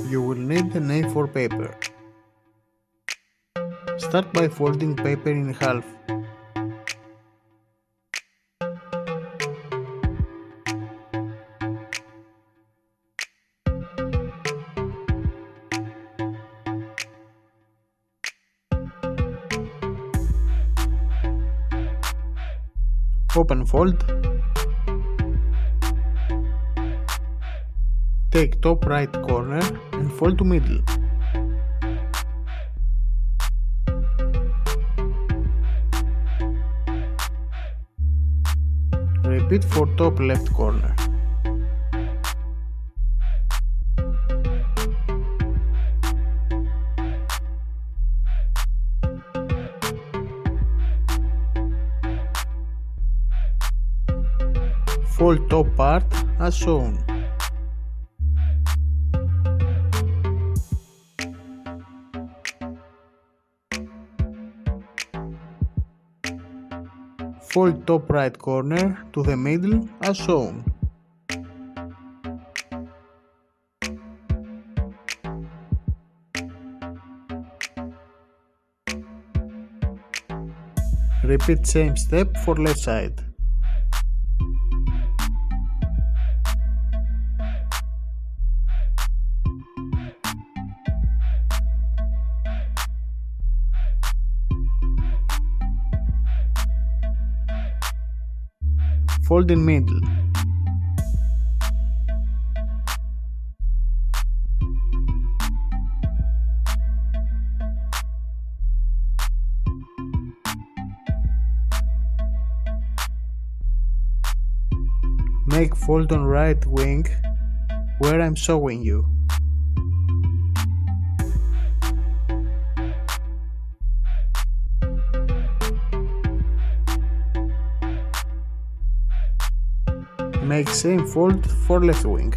You will need an A4 paper. Start by folding paper in half. Open fold. Take top right corner and fold to middle. Repeat for top left corner. Fold top part as shown. Fold top right corner to the middle as shown. Repeat same step for left side. Fold in middle. Make fold on right wing where I'm showing you. Make same fold for left wing.